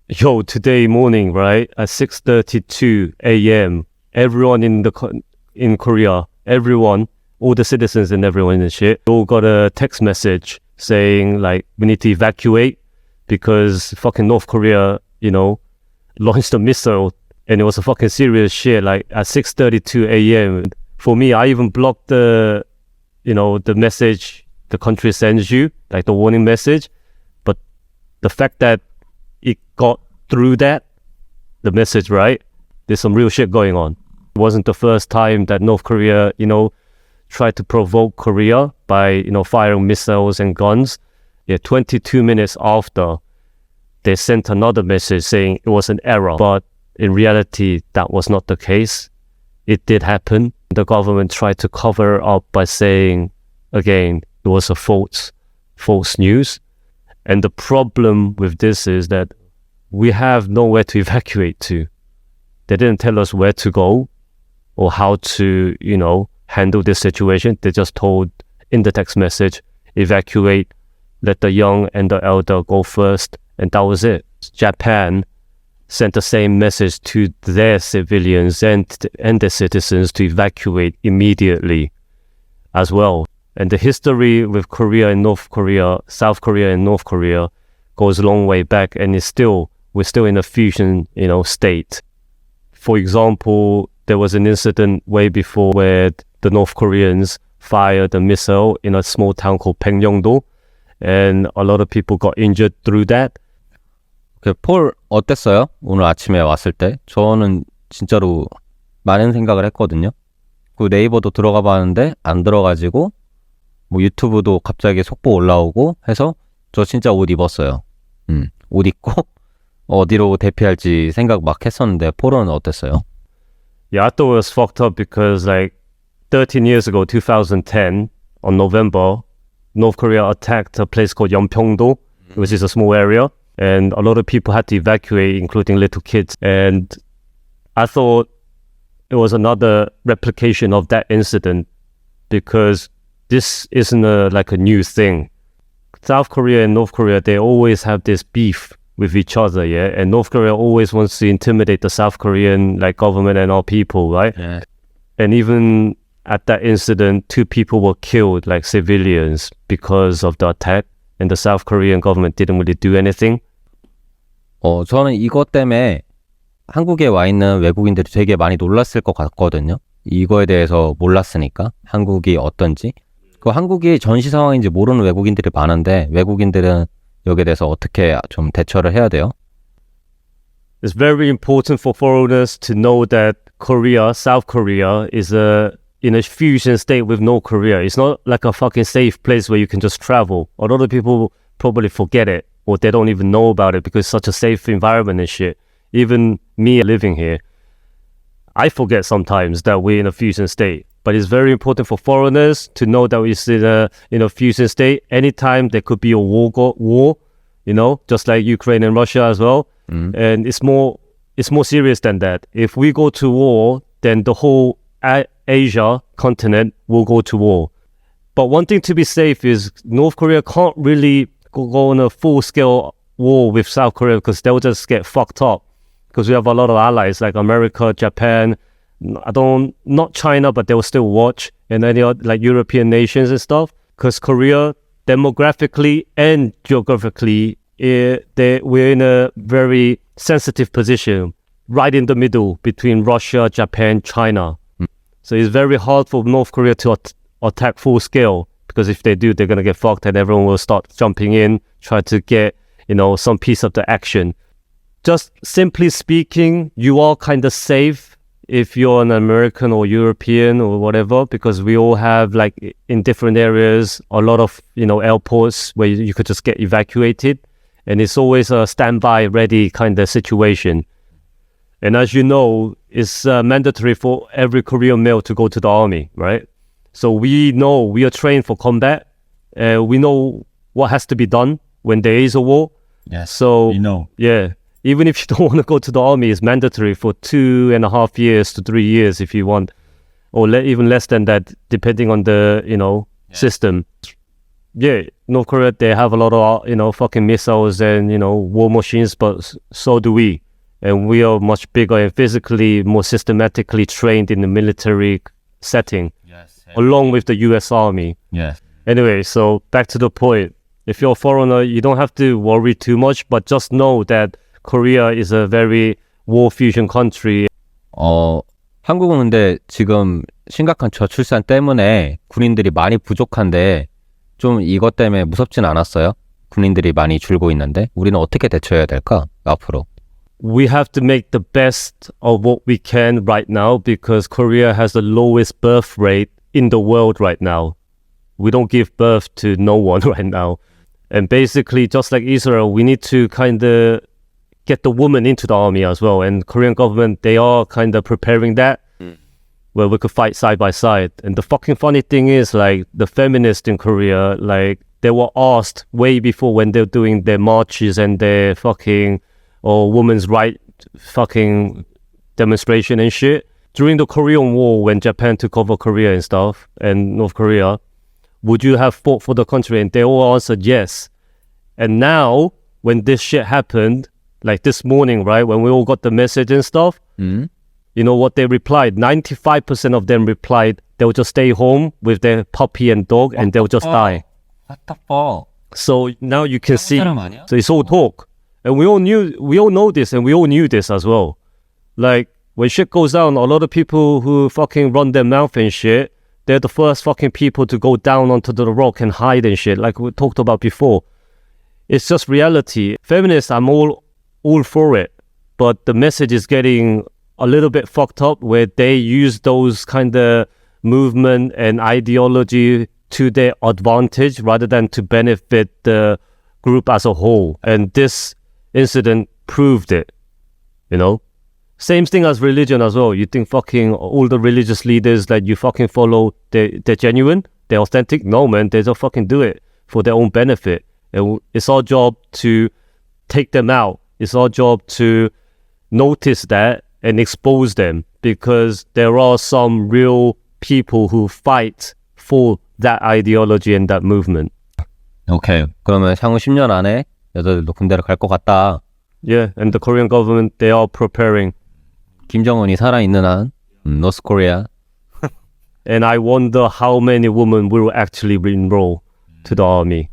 Yo, today morning, right, at 6:32 a.m., everyone in Korea, everyone, all the citizens and everyone and shit, all got a text message saying, like, we need to evacuate because fucking North Korea, launched a missile, and it was a fucking serious shit, like, at 6:32 a.m. For me, I even blocked the message the country sends you, like the warning message, but the fact that it got through the message, right? There's some real shit going on. It wasn't the first time that North Korea, tried to provoke Korea by, firing missiles and guns. 22 minutes after, they sent another message saying it was an error. But in reality, that was not the case. It did happen. The government tried to cover up by saying, again, it was a false news. And the problem with this is that we have nowhere to evacuate to. They didn't tell us where to go or how to, handle this situation. They just told in the text message, evacuate, let the young and the elder go first. And that was it. Japan sent the same message to their civilians and their citizens to evacuate immediately as well. And the history with Korea and North Korea, South Korea and North Korea goes a long way back, and we're still in a fusion, state. For example, there was an incident way before where the North Koreans fired a missile in a small town called 백령도, and a lot of people got injured through that. 폴 어땠어요? 오늘 아침에 왔을 때? 저는 진짜로 많은 생각을 했거든요. 그 네이버도 들어가 봤는데 안 들어가지고 뭐 유튜브도 갑자기 속보 올라오고 해서 저 진짜 옷 입었어요. 옷 입고 어디로 대피할지 생각 막 했었는데 폴은 어땠어요? Yeah, I thought it was fucked up because like 13 years ago, 2010, on November, North Korea attacked a place called Yeonpyeongdo, which is a small area, and a lot of people had to evacuate, including little kids. And I thought it was another replication of that incident because this isn't like a new thing. South Korea and North Korea, they always have this beef with each other, yeah? And North Korea always wants to intimidate the South Korean government and our people, right? Yeah. And even at that incident, 2 people were killed, like civilians, because of the attack. And the South Korean government didn't really do anything. 저는 이것 때문에 한국에 와 있는 외국인들이 되게 많이 놀랐을 것 같거든요. 이거에 대해서 몰랐으니까, 한국이 어떤지. 그 한국이 전시 상황인지 모르는 외국인들이 많은데 외국인들은 여기에 대해서 어떻게 좀 대처를 해야 돼요? It's very important for foreigners to know that Korea, South Korea, is in a fusion state with North Korea. It's not like a fucking safe place where you can just travel. A lot of people probably forget it, or they don't even know about it because it's such a safe environment and shit. Even me living here, I forget sometimes that we're in a fusion state. But it's very important for foreigners to know that we're in a fusion state. Anytime there could be a war, just like Ukraine and Russia as well. And it's more serious than that. If we go to war, then the whole Asia continent will go to war. But one thing to be safe is North Korea can't really go on a full-scale war with South Korea because they'll just get fucked up. Because we have a lot of allies like America, Japan, not China, but they will still watch, and any other, like European nations and stuff. Because Korea, demographically and geographically, we're in a very sensitive position, right in the middle between Russia, Japan, China. So it's very hard for North Korea to attack full scale, because if they do, they're going to get fucked and everyone will start jumping in, try to get, some piece of the action. Just simply speaking, you are kind of safe if you're an American or European or whatever, because we all have, like, in different areas, a lot of, airports where you could just get evacuated. And it's always a standby ready kind of situation. And as you know, it's mandatory for every Korean male to go to the army, right? So we know, we are trained for combat. We know what has to be done when there is a war. Yes, so we know. Yeah. Even if you don't want to go to the army, it's mandatory for 2.5 years to 3 years if you want, or even less than that, depending on the, system. yeah, North Korea, they have a lot of, fucking missiles and, war machines, but so do we. And we are much bigger and physically more systematically trained in the military setting, along with the US Army. Yes. Anyway, so back to the point. If you're a foreigner, you don't have to worry too much, but just know that Korea is a very war-fusion country. 한국은 근데 지금 심각한 저출산 때문에 군인들이 많이 부족한데 좀 이것 때문에 무섭진 않았어요? 군인들이 많이 줄고 있는데 우리는 어떻게 대처해야 될까? 앞으로. We have to make the best of what we can right now because Korea has the lowest birth rate in the world right now. We don't give birth to no one right now. And basically, just like Israel, we need to kind of get the woman into the army as well. And Korean government, they are kind of preparing that where we could fight side by side. And the fucking funny thing is, like, the feminists in Korea, like, they were asked way before when they're doing their marches and their fucking women's right fucking demonstration and shit. During the Korean War, when Japan took over Korea and stuff, and North Korea, would you have fought for the country? And they all answered yes. And now, when this shit happened, like this morning, right, when we all got the message and stuff, you know what they replied? 95% of them replied they'll just stay home with their puppy and dog and they'll just die. What the fuck? So now you can see, so it's all talk. And we all know this and we all knew this as well. Like, when shit goes down, a lot of people who fucking run their mouth and shit, they're the first fucking people to go down onto the rock and hide and shit, like we talked about before. It's just reality. Feminists, I'm all for it. But the message is getting a little bit fucked up where they use those kind of movement and ideology to their advantage rather than to benefit the group as a whole. And this incident proved it, Same thing as religion as well. You think fucking all the religious leaders that you fucking follow, they're genuine? They're authentic? No, man. They just fucking do it for their own benefit. And it's our job to take them out. It's our job to notice that and expose them because there are some real people who fight for that ideology and that movement. 오케이. 그러면 향후 10년 안에 여자들도 군대를 갈 것 같다. Yeah, and the Korean government, they are preparing. 김정은이 살아있는 한 North Korea. And I wonder how many women will actually enroll to the army.